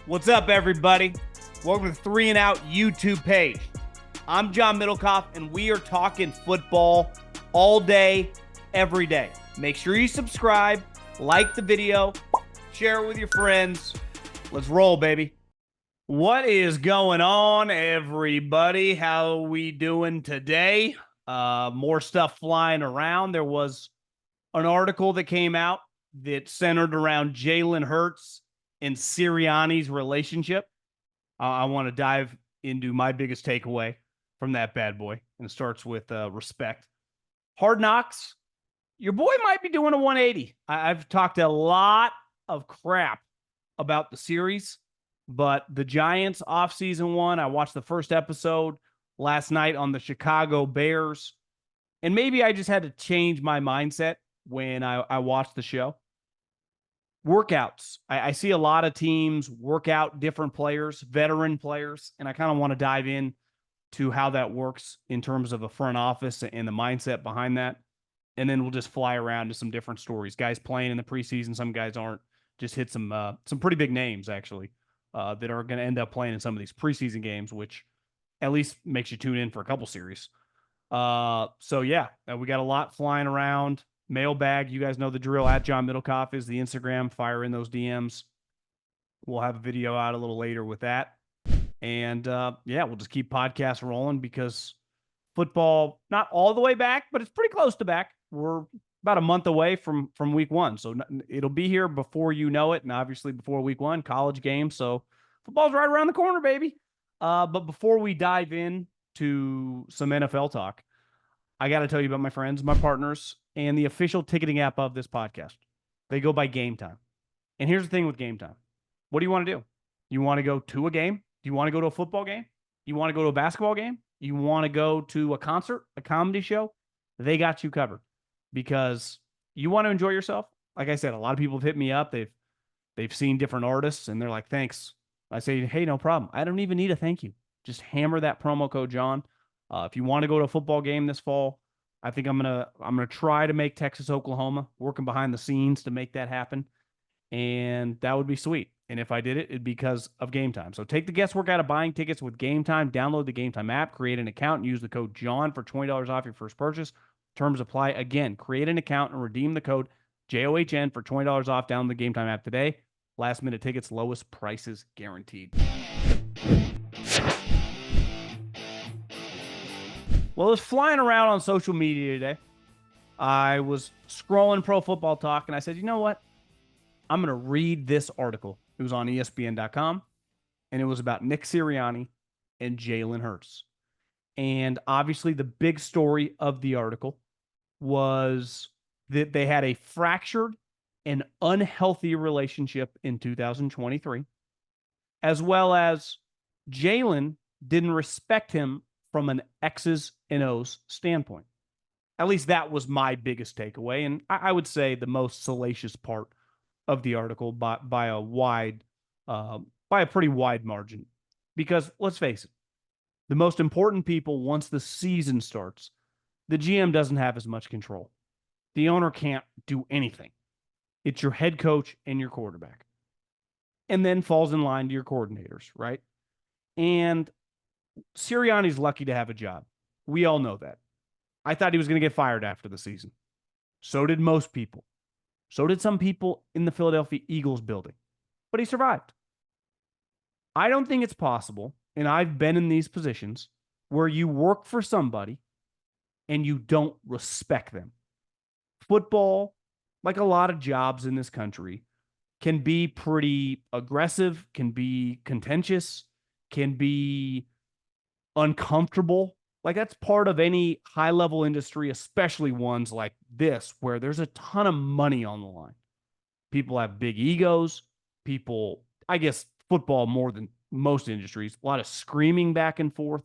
What's up, everybody? Welcome to the 3 and Out YouTube page. I'm John Middlekauff, and we are talking football all day, every day. Make sure you subscribe, like the video, share it with your friends. Let's roll, baby. What is going on, everybody? How are we doing today? More stuff flying around. There was an article that came out that centered around Jalen Hurts and Sirianni's relationship. I want to dive into my biggest takeaway from that bad boy, and it starts with respect. Hard Knocks, your boy might be doing a 180. I've talked a lot of crap about the series, but the Giants offseason one, I watched the first episode last night on the Chicago Bears, and maybe I just had to change my mindset when I watched the show. Workouts. I see a lot of teams work out different players, veteran players, and I kind of want to dive in to how that works in terms of a front office and the mindset behind that. And then we'll just fly around to some different stories. Guys playing in the preseason, some guys aren't. Just hit some pretty big names, actually, that are going to end up playing in some of these preseason games, which at least makes you tune in for a couple series. So, yeah, we got a lot flying around. Mailbag, you guys know the drill. At John Middlekauff is the Instagram. Fire in those DMs. We'll have a video out a little later with that. And, we'll just keep podcasts rolling because football, not all the way back, but it's pretty close to back. We're about a month away from week one. So it'll be here before you know it. And obviously before week one, college games. So football's right around the corner, baby. But before we dive in to some NFL talk, I got to tell you about my friends, my partners, and the official ticketing app of this podcast. They go by Game Time. And here's the thing with Game Time. What do you want to do? You want to go to a game? Do you want to go to a football game? You want to go to a basketball game? You want to go to a concert, a comedy show? They got you covered because you want to enjoy yourself. Like I said, a lot of people have hit me up. They've seen different artists and they're like, thanks. I say, hey, no problem. I don't even need a thank you. Just hammer that promo code, John. If you want to go to a football game this fall, I think I'm gonna try to make Texas, Oklahoma, working behind the scenes to make that happen, and that would be sweet. And if I did it, it'd be because of Game Time. So take the guesswork out of buying tickets with Game Time. Download the Game Time app, create an account, and use the code John for $20 off your first purchase. Terms apply. Again, create an account and redeem the code JOHN for $20 off. Download the Game Time app today. Last minute tickets, lowest prices guaranteed. Well, it was flying around on social media today. I was scrolling Pro Football Talk, and I said, you know what? I'm going to read this article. It was on ESPN.com, and it was about Nick Sirianni and Jalen Hurts. And obviously, the big story of the article was that they had a fractured and unhealthy relationship in 2023, as well as Jalen didn't respect him from an X's and O's standpoint. At least that was my biggest takeaway, and I would say the most salacious part of the article by a pretty wide margin. Because let's face it, the most important people once the season starts, the GM doesn't have as much control. The owner can't do anything. It's your head coach and your quarterback, and then falls in line to your coordinators, right? And Sirianni's lucky to have a job. We all know that. I thought he was going to get fired after the season. So did most people. So did some people in the Philadelphia Eagles building. But he survived. I don't think it's possible, and I've been in these positions, where you work for somebody and you don't respect them. Football, like a lot of jobs in this country, can be pretty aggressive, can be contentious, can be uncomfortable. Like that's part of any high-level industry, especially ones like this, where there's a ton of money on the line. People have big egos. People, I guess football more than most industries, a lot of screaming back and forth.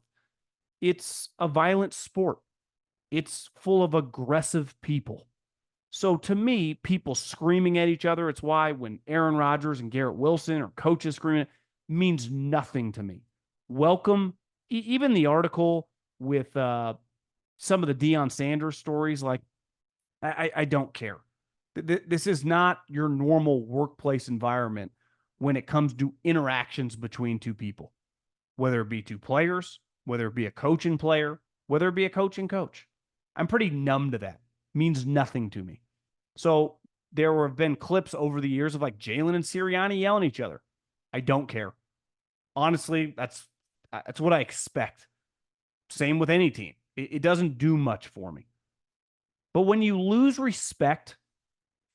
It's a violent sport. It's full of aggressive people. So to me, people screaming at each other, it's why when Aaron Rodgers and Garrett Wilson or coaches screaming, means nothing to me. Welcome. Even the article with some of the Deion Sanders stories, like, I don't care. This is not your normal workplace environment when it comes to interactions between two people, whether it be two players, whether it be a coach and player, whether it be a coach and coach. I'm pretty numb to that. It means nothing to me. So there have been clips over the years of like Jalen and Sirianni yelling at each other. I don't care. Honestly, that's what I expect. Same with any team. It doesn't do much for me. But when you lose respect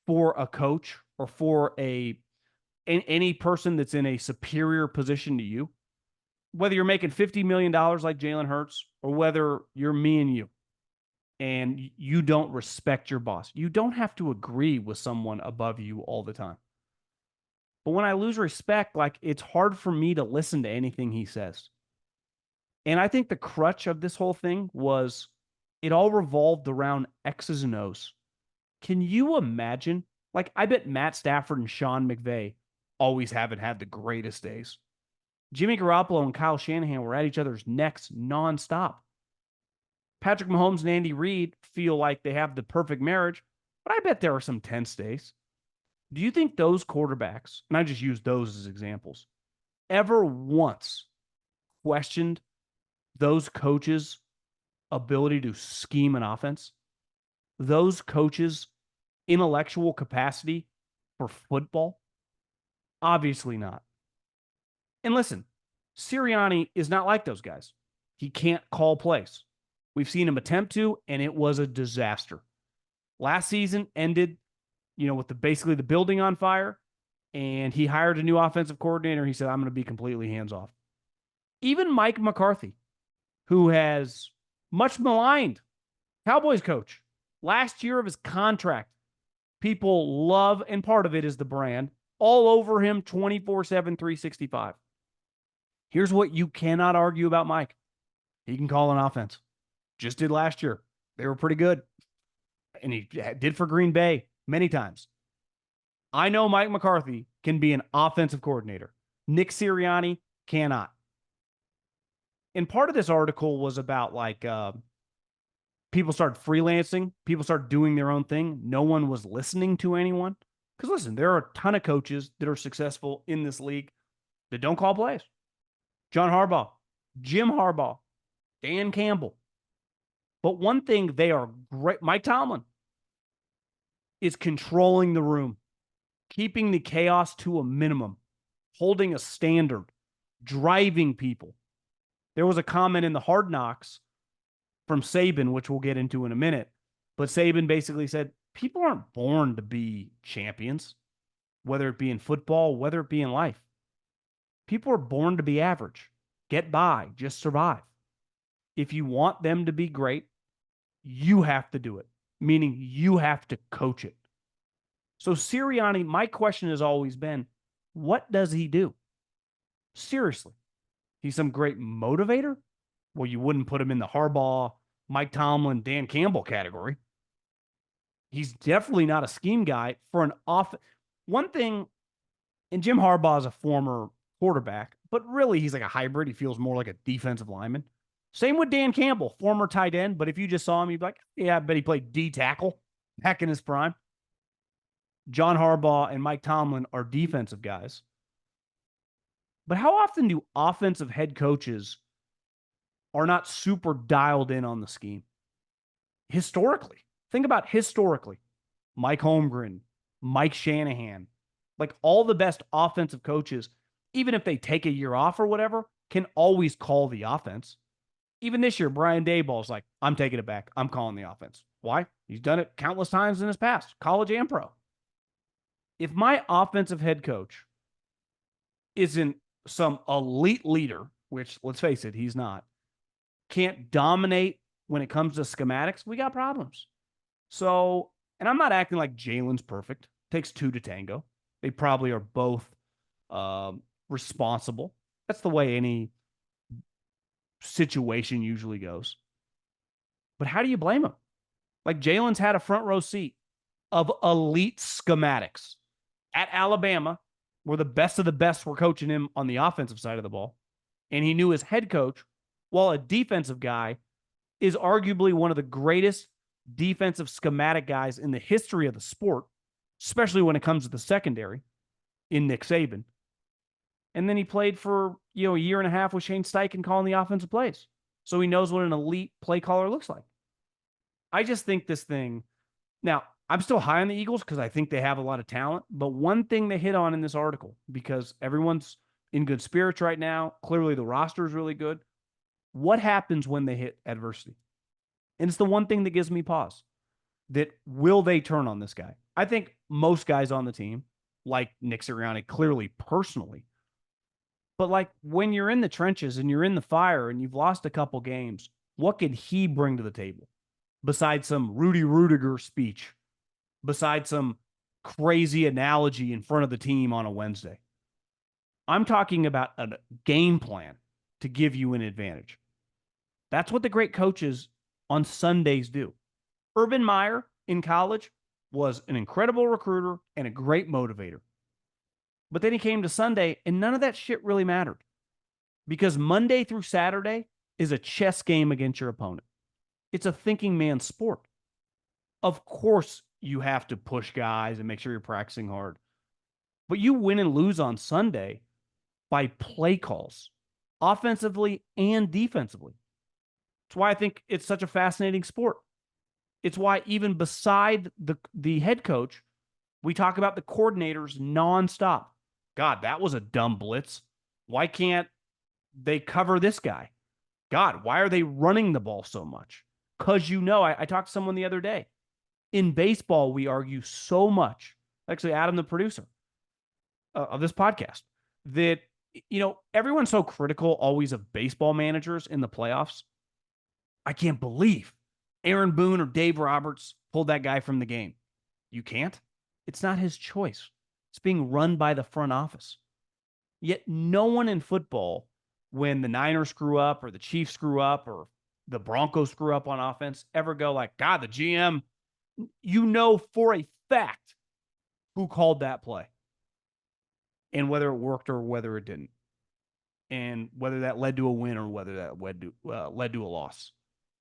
for a coach or for any person that's in a superior position to you, whether you're making $50 million like Jalen Hurts or whether you're me and you don't respect your boss, you don't have to agree with someone above you all the time. But when I lose respect, like it's hard for me to listen to anything he says. And I think the crutch of this whole thing was it all revolved around X's and O's. Can you imagine? Like, I bet Matt Stafford and Sean McVay always haven't had the greatest days. Jimmy Garoppolo and Kyle Shanahan were at each other's necks nonstop. Patrick Mahomes and Andy Reid feel like they have the perfect marriage, but I bet there are some tense days. Do you think those quarterbacks, and I just use those as examples, ever once questioned those coaches' ability to scheme an offense? Those coaches' intellectual capacity for football? Obviously not. And listen, Sirianni is not like those guys. He can't call plays. We've seen him attempt to, and it was a disaster. Last season ended, with basically the building on fire, and he hired a new offensive coordinator. He said, I'm going to be completely hands-off. Even Mike McCarthy, who has much maligned Cowboys coach, last year of his contract, people love, and part of it is the brand, all over him 24/7, 365. Here's what you cannot argue about Mike. He can call an offense. Just did last year. They were pretty good. And he did for Green Bay many times. I know Mike McCarthy can be an offensive coordinator. Nick Sirianni cannot. And part of this article was about people started freelancing. People started doing their own thing. No one was listening to anyone. Because listen, there are a ton of coaches that are successful in this league that don't call plays. John Harbaugh, Jim Harbaugh, Dan Campbell. But one thing they are great, Mike Tomlin, is controlling the room, keeping the chaos to a minimum, holding a standard, driving people. There was a comment in the Hard Knocks from Saban, which we'll get into in a minute, but Saban basically said, people aren't born to be champions, whether it be in football, whether it be in life. People are born to be average, get by, just survive. If you want them to be great, you have to do it, meaning you have to coach it. So Sirianni, my question has always been, what does he do? Seriously. He's some great motivator? Well, you wouldn't put him in the Harbaugh, Mike Tomlin, Dan Campbell category. He's definitely not a scheme guy for an off. One thing, and Jim Harbaugh is a former quarterback, but really he's like a hybrid. He feels more like a defensive lineman. Same with Dan Campbell, former tight end, but if you just saw him, you'd be like, yeah, I bet he played D tackle back in his prime. John Harbaugh and Mike Tomlin are defensive guys. But how often do offensive head coaches are not super dialed in on the scheme? Historically. Think about historically. Mike Holmgren, Mike Shanahan, like all the best offensive coaches, even if they take a year off or whatever, can always call the offense. Even this year, Brian Daboll's like, I'm taking it back. I'm calling the offense. Why? He's done it countless times in his past, college and pro. If my offensive head coach isn't some elite leader, which, let's face it, he's not, can't dominate when it comes to schematics, we got problems. So, and I'm not acting like Jalen's perfect. Takes two to tango. They probably are both responsible. That's the way any situation usually goes. But how do you blame him? Like Jalen's had a front row seat of elite schematics at Alabama, where the best of the best were coaching him on the offensive side of the ball. And he knew his head coach, while a defensive guy, is arguably one of the greatest defensive schematic guys in the history of the sport, especially when it comes to the secondary in Nick Saban. And then he played for, a year and a half with Shane Steichen calling the offensive plays. So he knows what an elite play caller looks like. I just think this thing, now I'm still high on the Eagles because I think they have a lot of talent. But one thing they hit on in this article, because everyone's in good spirits right now, clearly the roster is really good. What happens when they hit adversity? And it's the one thing that gives me pause. That will they turn on this guy? I think most guys on the team, like Nick Sirianni, clearly personally. But like when you're in the trenches and you're in the fire and you've lost a couple games, what can he bring to the table? Besides some Rudy Rudiger speech, besides some crazy analogy in front of the team on a Wednesday. I'm talking about a game plan to give you an advantage. That's what the great coaches on Sundays do. Urban Meyer in college was an incredible recruiter and a great motivator. But then he came to Sunday and none of that shit really mattered because Monday through Saturday is a chess game against your opponent. It's a thinking man's sport. Of course, you have to push guys and make sure you're practicing hard. But you win and lose on Sunday by play calls, offensively and defensively. That's why I think it's such a fascinating sport. It's why even beside the head coach, we talk about the coordinators nonstop. God, that was a dumb blitz. Why can't they cover this guy? God, why are they running the ball so much? Because I talked to someone the other day. In baseball, we argue so much, actually Adam, the producer of this podcast, that, everyone's so critical always of baseball managers in the playoffs. I can't believe Aaron Boone or Dave Roberts pulled that guy from the game. You can't. It's not his choice. It's being run by the front office. Yet no one in football, when the Niners screw up or the Chiefs screw up or the Broncos screw up on offense, ever go like, God, the GM, for a fact who called that play and whether it worked or whether it didn't and whether that led to a win or whether that led to a loss.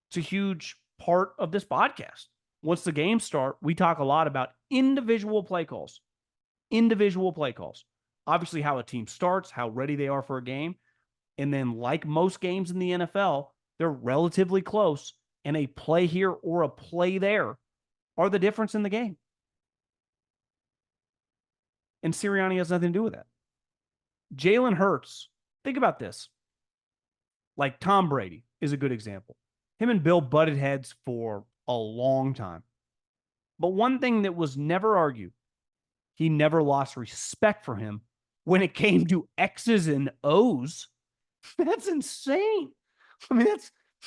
It's a huge part of this podcast. Once the games start, we talk a lot about individual play calls. Obviously, how a team starts, how ready they are for a game. And then, like most games in the NFL, they're relatively close. And a play here or a play there are the difference in the game. And Sirianni has nothing to do with that. Jalen Hurts, think about this. Like Tom Brady is a good example. Him and Bill butted heads for a long time. But one thing that was never argued, he never lost respect for him when it came to X's and O's. That's insane. I mean,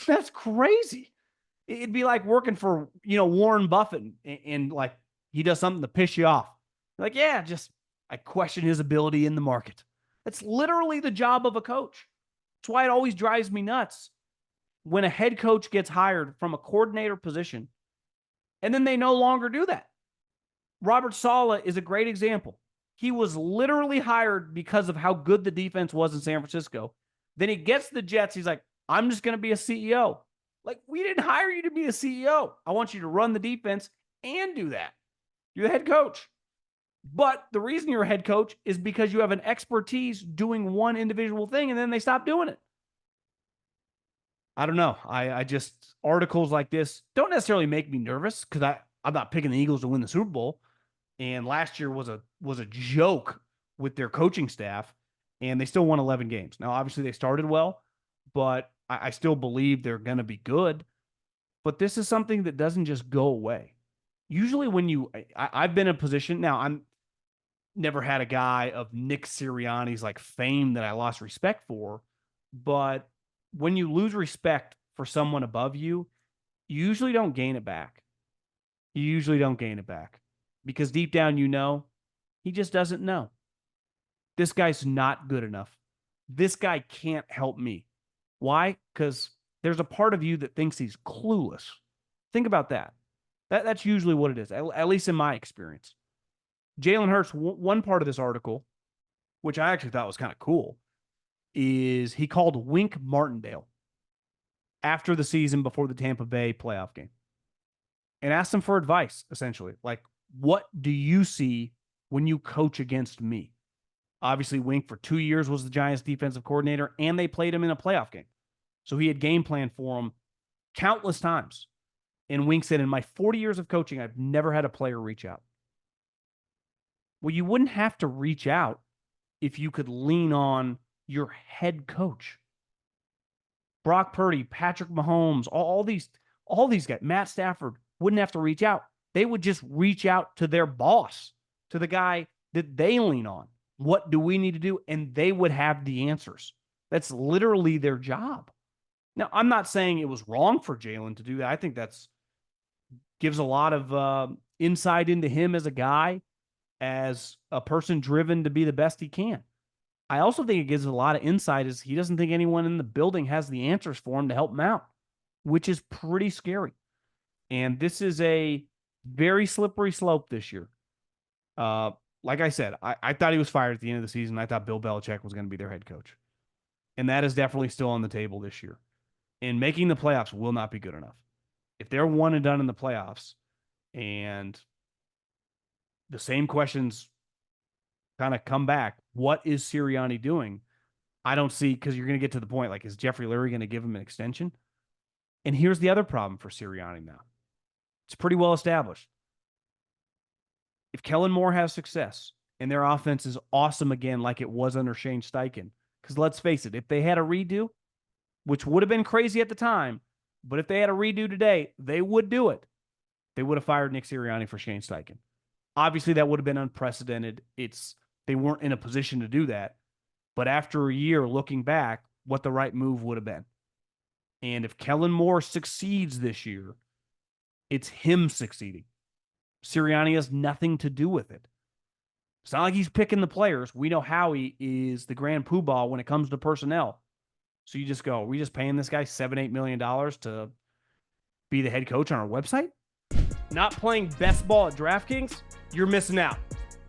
that's crazy. It'd be like working for, Warren Buffett and like he does something to piss you off. Like, yeah, I question his ability in the market. That's literally the job of a coach. That's why it always drives me nuts when a head coach gets hired from a coordinator position and then they no longer do that. Robert Saleh is a great example. He was literally hired because of how good the defense was in San Francisco. Then he gets the Jets. He's like, I'm just going to be a CEO. Like, we didn't hire you to be a CEO. I want you to run the defense and do that. You're the head coach. But the reason you're a head coach is because you have an expertise doing one individual thing, and then they stop doing it. I don't know. I just, articles like this don't necessarily make me nervous because I'm not picking the Eagles to win the Super Bowl. And last year was a joke with their coaching staff, and they still won 11 games. Now, obviously, they started well, but I still believe they're going to be good. But this is something that doesn't just go away. Usually when I've been in a position, now I'm never had a guy of Nick Sirianni's like fame that I lost respect for, but when you lose respect for someone above you, you usually don't gain it back. Because deep down, he just doesn't know. This guy's not good enough. This guy can't help me. Why? Because there's a part of you that thinks he's clueless. Think about that. That's usually what it is, at least in my experience. Jalen Hurts, one part of this article, which I actually thought was kind of cool, is he called Wink Martindale after the season before the Tampa Bay playoff game and asked him for advice, essentially. Like, what do you see when you coach against me? Obviously, Wink for 2 years was the Giants defensive coordinator, and they played him in a playoff game. So he had game plan for him countless times. And Wink said, in my 40 years of coaching, I've never had a player reach out. Well, you wouldn't have to reach out if you could lean on your head coach. Brock Purdy, Patrick Mahomes, all these guys, Matt Stafford, wouldn't have to reach out. They would just reach out to their boss, to the guy that they lean on. What do we need to do? And they would have the answers. That's literally their job. Now, I'm not saying it was wrong for Jalen to do that. I think that's gives a lot of insight into him as a guy, as a person driven to be the best he can. I also think it gives a lot of insight as he doesn't think anyone in the building has the answers for him to help him out, which is pretty scary. And this is a very slippery slope this year. Like I said, I thought he was fired at the end of the season. I thought Bill Belichick was going to be their head coach. And that is definitely still on the table this year. And making the playoffs will not be good enough. If they're one and done in the playoffs and the same questions kind of come back, what is Sirianni doing? I don't see, because you're going to get to the point, like, is Jeffrey Lurie going to give him an extension? And here's the other problem for Sirianni now. It's pretty well established. If Kellen Moore has success and their offense is awesome again like it was under Shane Steichen, because let's face it, if they had a redo, which would have been crazy at the time, but if they had a redo today, they would do it. They would have fired Nick Sirianni for Shane Steichen. Obviously, that would have been unprecedented. They weren't in a position to do that. But after a year, looking back, what the right move would have been. And if Kellen Moore succeeds this year, it's him succeeding. Sirianni has nothing to do with it. It's not like he's picking the players. We know Howie is the grand poobah when it comes to personnel. So you just go, are we just paying this guy $7-8 million to be the head coach on our website? Not playing best ball at DraftKings? You're missing out.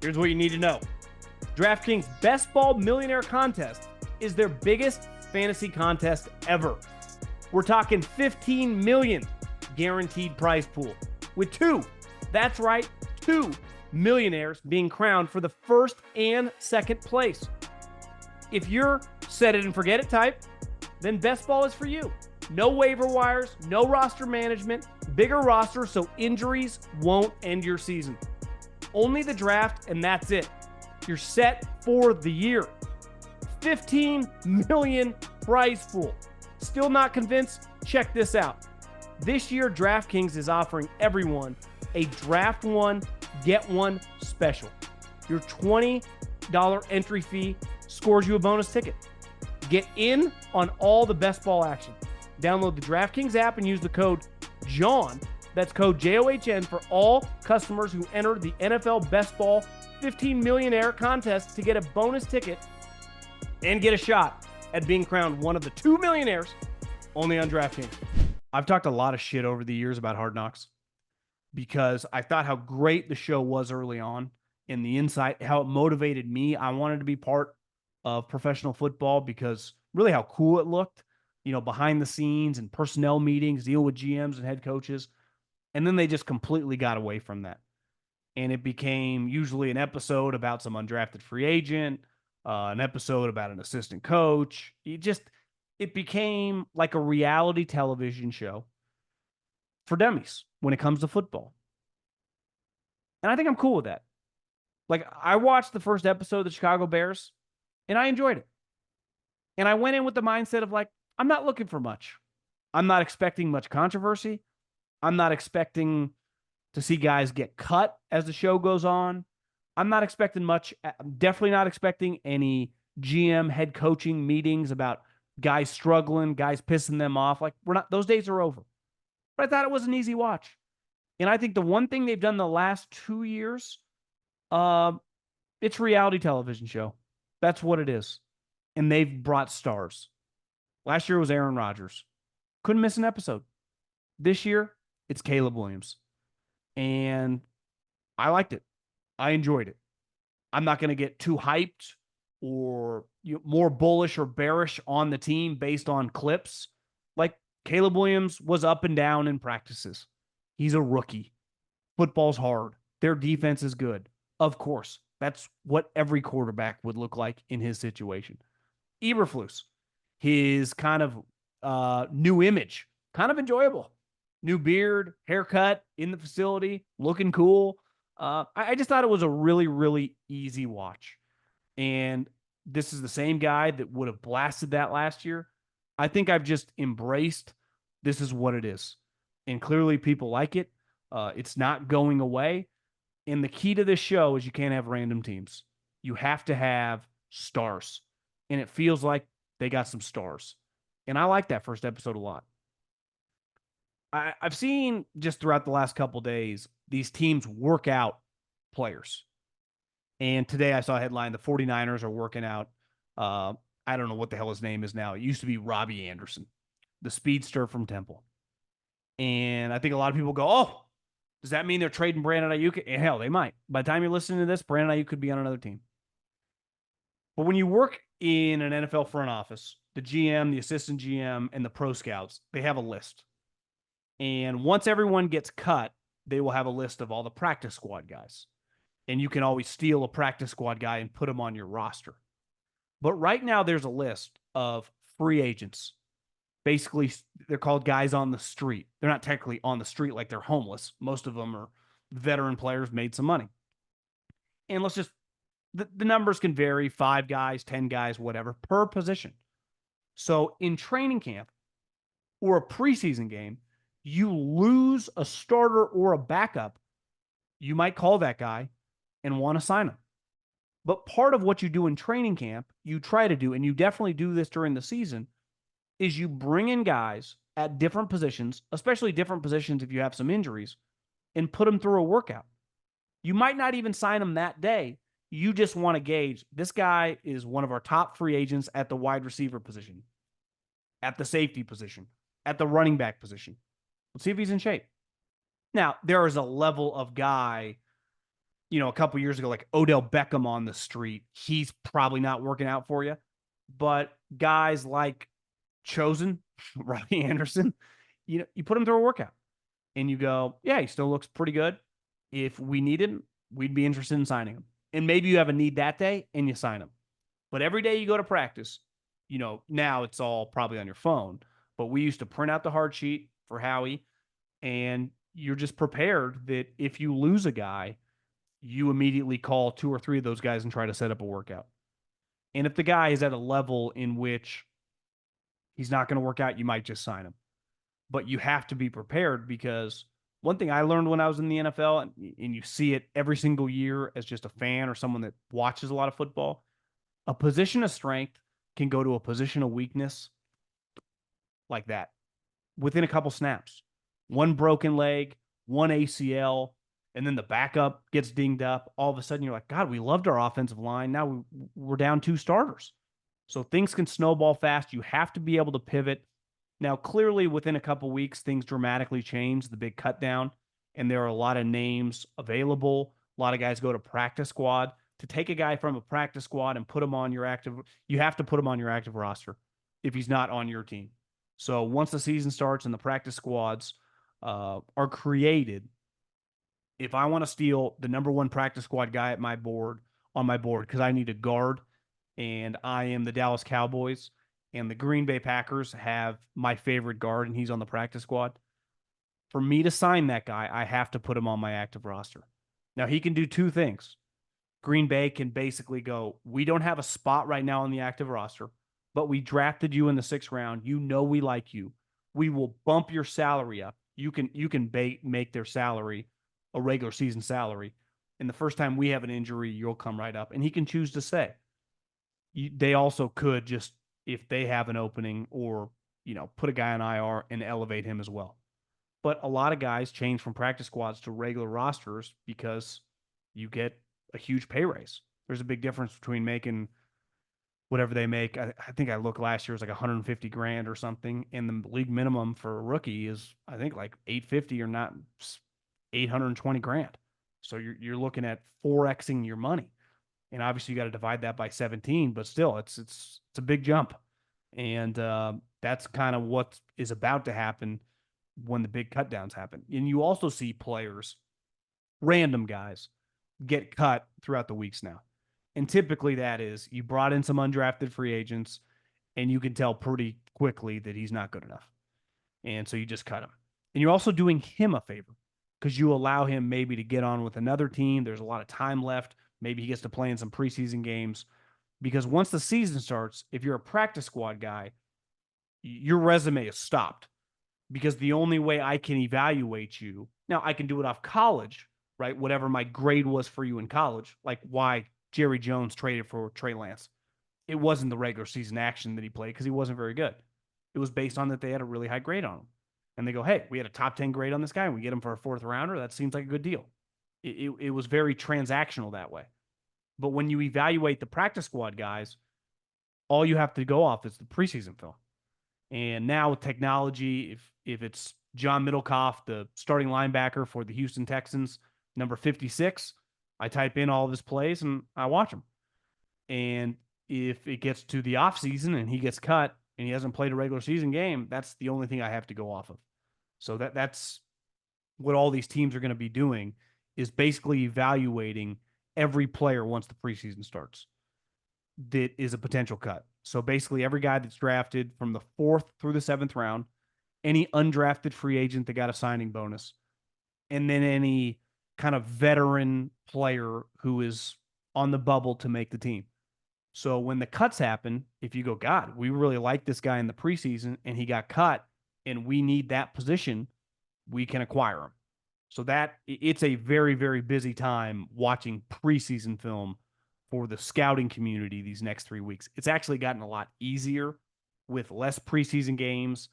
Here's what you need to know. DraftKings Best Ball Millionaire Contest is their biggest fantasy contest ever. We're talking 15 million guaranteed prize pool with two millionaires being crowned for the first and second place. If you're set it and forget it type, then Best Ball is for you. No waiver wires, no roster management, bigger roster so injuries won't end your season. Only the draft, and that's it. You're set for the year. 15 million prize pool. Still not convinced? Check this out. This year, DraftKings is offering everyone a draft one, get one special. Your $20 entry fee scores you a bonus ticket. Get in on all the best ball action. Download the DraftKings app and use the code JOHN. That's code JOHN for all customers who enter the NFL Best Ball 15 Millionaire contest to get a bonus ticket and get a shot at being crowned one of the 2 millionaires only on DraftKings. I've talked a lot of shit over the years about Hard Knocks because I thought how great the show was early on and the insight, how it motivated me. I wanted to be part of professional football because really how cool it looked, behind the scenes and personnel meetings, deal with GMs and head coaches. And then they just completely got away from that. And it became usually an episode about some undrafted free agent, an episode about an assistant coach. It became like a reality television show for dummies when it comes to football. And I think I'm cool with that. Like, I watched the first episode of the Chicago Bears, and I enjoyed it. And I went in with the mindset of, like, I'm not looking for much. I'm not expecting much controversy. I'm not expecting to see guys get cut as the show goes on. I'm not expecting much. I'm definitely not expecting any GM head coaching meetings about guys struggling, guys pissing them off. Like, those days are over. But I thought it was an easy watch. And I think the one thing they've done the last 2 years, it's reality television show. That's what it is. And they've brought stars. Last year was Aaron Rodgers. Couldn't miss an episode. This year, it's Caleb Williams. And I liked it. I enjoyed it. I'm not going to get too hyped or more bullish or bearish on the team based on clips. Like, Caleb Williams was up and down in practices. He's a rookie. Football's hard. Their defense is good. Of course. That's what every quarterback would look like in his situation. Eberflus, his kind of new image, kind of enjoyable. New beard, haircut in the facility, looking cool. I just thought it was a really, really easy watch. And this is the same guy that would have blasted that last year. I think I've just embraced this is what it is. And clearly people like it. It's not going away. And the key to this show is you can't have random teams. You have to have stars. And it feels like they got some stars. And I like that first episode a lot. I've seen just throughout the last couple days these teams work out players. And today I saw a headline the 49ers are working out. I don't know what the hell his name is now. It used to be Robbie Anderson, the speedster from Temple. And I think a lot of people go, oh, does that mean they're trading Brandon Aiyuk? And hell, they might. By the time you're listening to this, Brandon Aiyuk could be on another team. But when you work in an NFL front office, the GM, the assistant GM, and the pro scouts, they have a list. And once everyone gets cut, they will have a list of all the practice squad guys. And you can always steal a practice squad guy and put him on your roster. But right now, there's a list of free agents. Basically, they're called guys on the street. They're not technically on the street like they're homeless. Most of them are veteran players, made some money. And let's just, the numbers can vary, 5 guys, 10 guys, whatever, per position. So in training camp or a preseason game, you lose a starter or a backup, you might call that guy and want to sign him. But part of what you do in training camp, you try to do, and you definitely do this during the season, is you bring in guys at different positions, especially different positions if you have some injuries, and put them through a workout. You might not even sign them that day. You just want to gauge, this guy is one of our top free agents at the wide receiver position, at the safety position, at the running back position. Let's see if he's in shape. Now, there is a level of guy, a couple years ago, like Odell Beckham on the street. He's probably not working out for you. But guys like Chosen, Robbie Anderson, you put him through a workout and you go, yeah, he still looks pretty good. If we need him, we'd be interested in signing him. And maybe you have a need that day and you sign him. But every day you go to practice, now it's all probably on your phone. But we used to print out the hard sheet for Howie, and you're just prepared that if you lose a guy, you immediately call 2 or 3 of those guys and try to set up a workout. And if the guy is at a level in which he's not going to work out, you might just sign him. But you have to be prepared, because one thing I learned when I was in the NFL, and you see it every single year as just a fan or someone that watches a lot of football, a position of strength can go to a position of weakness like that within a couple snaps. One broken leg, one ACL, and then the backup gets dinged up. All of a sudden, you're like, God, we loved our offensive line. Now we're down 2 starters. So things can snowball fast. You have to be able to pivot. Now, clearly, within a couple weeks, things dramatically change, the big cut down, and there are a lot of names available. A lot of guys go to practice squad. To take a guy from a practice squad and put him on your active, you have to put him on your active roster if he's not on your team. So once the season starts and the practice squads are created, if I want to steal the number 1 practice squad guy on my board, because I need a guard, and I am the Dallas Cowboys, and the Green Bay Packers have my favorite guard, and he's on the practice squad. For me to sign that guy, I have to put him on my active roster. Now, he can do 2 things. Green Bay can basically go, we don't have a spot right now on the active roster, but we drafted you in the 6th round. We like you. We will bump your salary up. You can make their salary a regular season salary. And the first time we have an injury, you'll come right up. And he can choose to say. They also could just, if they have an opening, or, put a guy on IR and elevate him as well. But a lot of guys change from practice squads to regular rosters because you get a huge pay raise. There's a big difference between making whatever they make. I think I looked last year, it was like 150 grand or something. And the league minimum for a rookie is, I think, like 850 or not 820 grand. So you're looking at 4xing your money. And obviously you got to divide that by 17, but still it's a big jump. And that's kind of what is about to happen when the big cut downs happen. And you also see players, random guys, get cut throughout the weeks now. And typically that is you brought in some undrafted free agents and you can tell pretty quickly that he's not good enough. And so you just cut him. And you're also doing him a favor because you allow him maybe to get on with another team. There's a lot of time left. Maybe he gets to play in some preseason games. Because once the season starts, if you're a practice squad guy, your resume is stopped. Because the only way I can evaluate you, now I can do it off college, right? Whatever my grade was for you in college, like why Jerry Jones traded for Trey Lance. It wasn't the regular season action that he played because he wasn't very good. It was based on that they had a really high grade on him. And they go, hey, we had a top 10 grade on this guy and we get him for a fourth rounder. That seems like a good deal. It was very transactional that way. But when you evaluate the practice squad guys, all you have to go off is the preseason film. And now with technology, if it's John Middlekauff, the starting linebacker for the Houston Texans, number 56, I type in all of his plays and I watch them. And if it gets to the offseason and he gets cut and he hasn't played a regular season game, that's the only thing I have to go off of. So that's what all these teams are going to be doing, is basically evaluating every player once the preseason starts that is a potential cut. So basically every guy that's drafted from the 4th through the 7th round, any undrafted free agent that got a signing bonus, and then any kind of veteran player who is on the bubble to make the team. So when the cuts happen, if you go, God, we really like this guy in the preseason and he got cut and we need that position, we can acquire him. So that it's a very, very busy time watching preseason film for the scouting community these next 3 weeks. It's actually gotten a lot easier with less preseason games.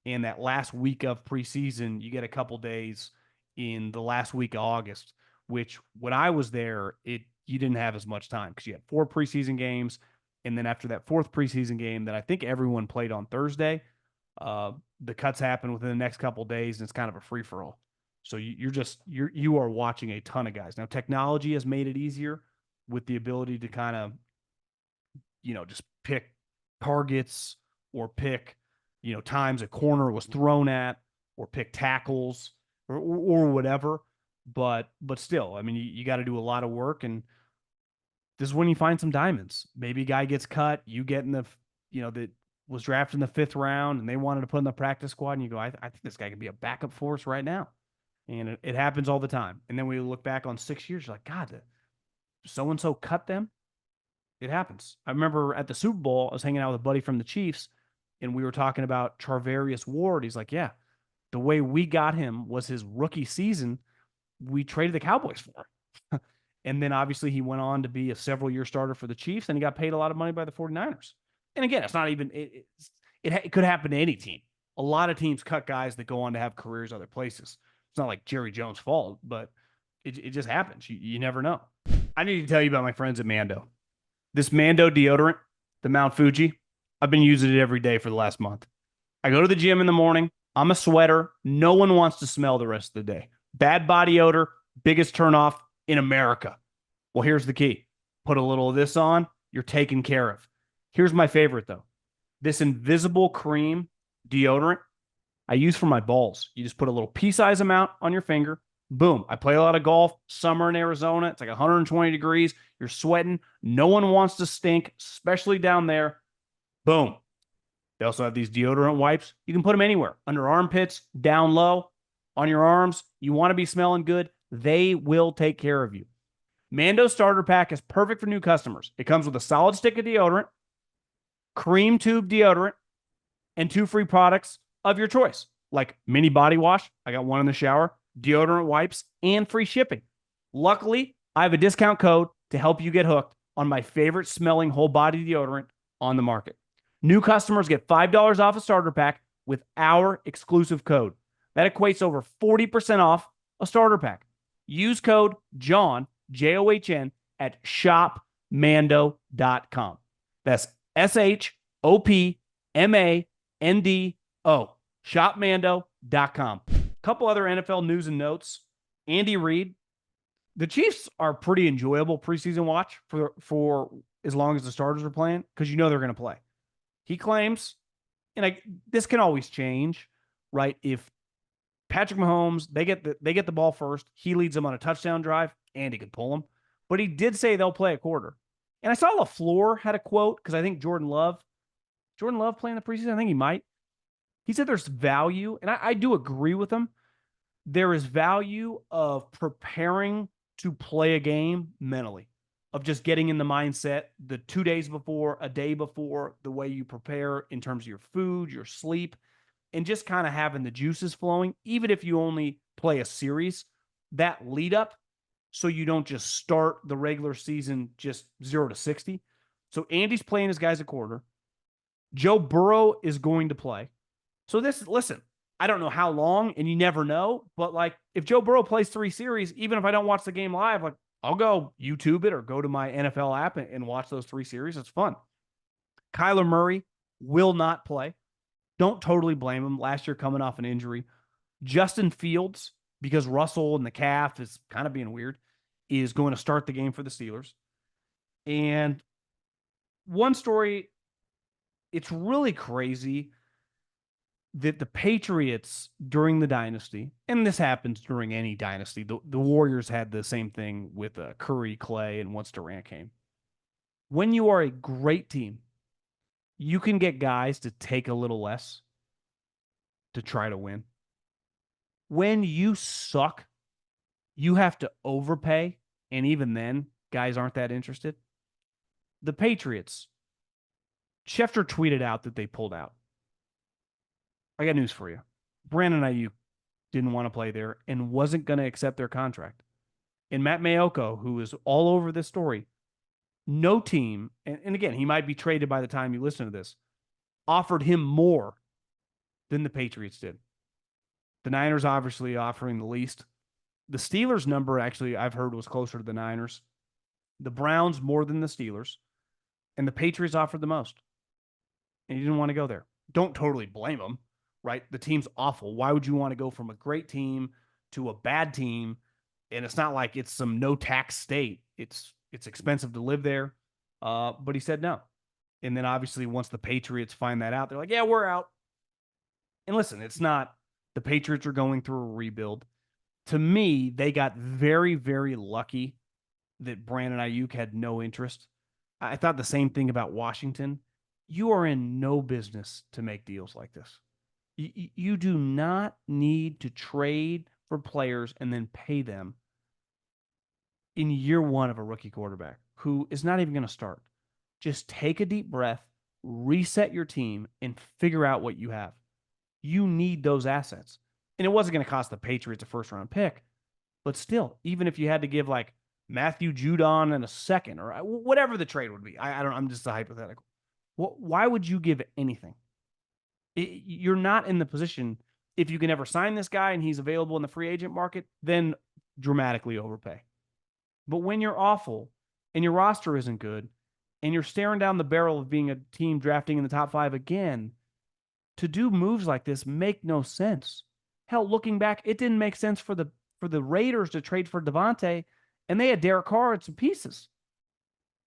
And that last week of preseason, you get a couple days in the last week of August, which when I was there, you didn't have as much time because you had 4 preseason games. And then after that 4th preseason game that I think everyone played on Thursday, the cuts happen within the next couple days and it's kind of a free-for-all. So you are watching a ton of guys. Now, technology has made it easier with the ability to kind of, just pick targets or pick, times a corner was thrown at or pick tackles or whatever. But still, I mean, you got to do a lot of work. And this is when you find some diamonds. Maybe a guy gets cut, you get in the, that was drafted in the 5th round and they wanted to put in the practice squad. And you go, I think this guy could be a backup for us right now. And it happens all the time. And then we look back on 6 years, you're like, God, so-and-so cut them. It happens. I remember at the Super Bowl, I was hanging out with a buddy from the Chiefs, and we were talking about Charvarius Ward. He's like, yeah, the way we got him was his rookie season. We traded the Cowboys for him. And then obviously he went on to be a several-year starter for the Chiefs, and he got paid a lot of money by the 49ers. And again, it's not even it could happen to any team. A lot of teams cut guys that go on to have careers other places. It's not like Jerry Jones' fault, but it just happens. You never know. I need to tell you about my friends at Mando. This Mando deodorant, the Mount Fuji, I've been using it every day for the last month. I go to the gym in the morning. I'm a sweater. No one wants to smell the rest of the day. Bad body odor, biggest turnoff in America. Well, here's the key. Put a little of this on, you're taken care of. Here's my favorite, though. This invisible cream deodorant I use for my balls. You just put a little pea-size amount on your finger. Boom. I play a lot of golf. Summer in Arizona. It's like 120 degrees. You're sweating. No one wants to stink, especially down there. Boom. They also have these deodorant wipes. You can put them anywhere. Under armpits, down low, on your arms. You want to be smelling good. They will take care of you. Mando Starter Pack is perfect for new customers. It comes with a solid stick of deodorant, cream tube deodorant, and 2 free products of your choice, like mini body wash. I got one in the shower, deodorant wipes, and free shipping. Luckily, I have a discount code to help you get hooked on my favorite smelling whole body deodorant on the market. New customers get $5 off a starter pack with our exclusive code. That equates to over 40% off a starter pack. Use code JOHN, JOHN, at shopmando.com. That's SHOPMANDO. Shopmando.com. Couple other NFL news and notes. Andy Reid. The Chiefs are pretty enjoyable preseason watch for as long as the starters are playing because they're going to play. He claims, and this can always change, right? If Patrick Mahomes, they get the ball first, he leads them on a touchdown drive, Andy could pull him. But he did say they'll play a quarter. And I saw LaFleur had a quote because I think Jordan Love playing the preseason? I think he might. He said there's value, and I do agree with him. There is value of preparing to play a game mentally, of just getting in the mindset the 2 days before, a day before, the way you prepare in terms of your food, your sleep, and just kind of having the juices flowing, even if you only play a series, that lead up so you don't just start the regular season just 0-60. So Andy's playing his guys a quarter. Joe Burrow is going to play. So listen, I don't know how long, and you never know, but like if Joe Burrow plays 3 series, even if I don't watch the game live, like I'll go YouTube it or go to my NFL app and watch those 3 series. It's fun. Kyler Murray will not play. Don't totally blame him. Last year coming off an injury. Justin Fields, because Russell and the calf is kind of being weird, is going to start the game for the Steelers. And one story, it's really crazy that the Patriots during the dynasty, and this happens during any dynasty, the Warriors had the same thing with Curry, Clay, and once Durant came. When you are a great team, you can get guys to take a little less to try to win. When you suck, you have to overpay, and even then, guys aren't that interested. The Patriots, Schefter tweeted out that they pulled out. I got news for you. Brandon Aiyuk didn't want to play there and wasn't going to accept their contract. And Matt Mayoko, who is all over this story, no team, and again, he might be traded by the time you listen to this, offered him more than the Patriots did. The Niners obviously offering the least. The Steelers number, actually, I've heard was closer to the Niners. The Browns more than the Steelers. And the Patriots offered the most. And he didn't want to go there. Don't totally blame him, right? The team's awful. Why would you want to go from a great team to a bad team? And it's not like it's some no-tax state. It's expensive to live there. But he said no. And then obviously once the Patriots find that out, they're like, yeah, we're out. And listen, it's not the Patriots are going through a rebuild. To me, they got very, very lucky that Brandon Aiyuk had no interest. I thought the same thing about Washington. You are in no business to make deals like this. You do not need to trade for players and then pay them in year one of a rookie quarterback who is not even going to start. Just take a deep breath, reset your team, and figure out what you have. You need those assets. And it wasn't going to cost the Patriots a first-round pick. But still, even if you had to give like Matthew Judon and a second or whatever the trade would be, I'm just a hypothetical. Why would you give anything? You're not in the position, if you can ever sign this guy and he's available in the free agent market, then dramatically overpay. But when you're awful and your roster isn't good and you're staring down the barrel of being a team drafting in the top 5 again, to do moves like this make no sense. Hell, looking back, it didn't make sense for the Raiders to trade for Devontae, and they had Derek Carr at some pieces.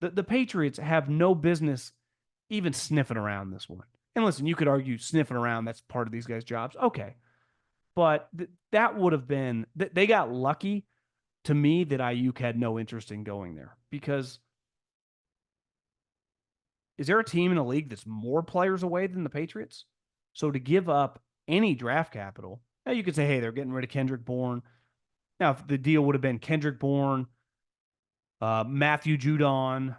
The Patriots have no business even sniffing around this one. And listen, you could argue sniffing around, that's part of these guys' jobs. Okay. But that would have been, they got lucky to me that Aiyuk had no interest in going there. Because is there a team in the league that's more players away than the Patriots? So to give up any draft capital, now you could say, hey, they're getting rid of Kendrick Bourne. Now, if the deal would have been Kendrick Bourne, Matthew Judon,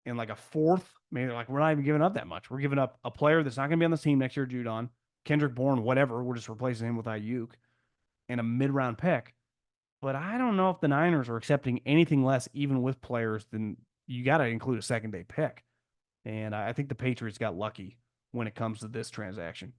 and like a fourth, maybe like we're not even giving up that much. We're giving up a player that's not going to be on this team next year, Judon, Kendrick Bourne, whatever. We're just replacing him with Aiyuk and a mid-round pick. But I don't know if the Niners are accepting anything less, even with players, than you got to include a second-day pick. And I think the Patriots got lucky when it comes to this transaction.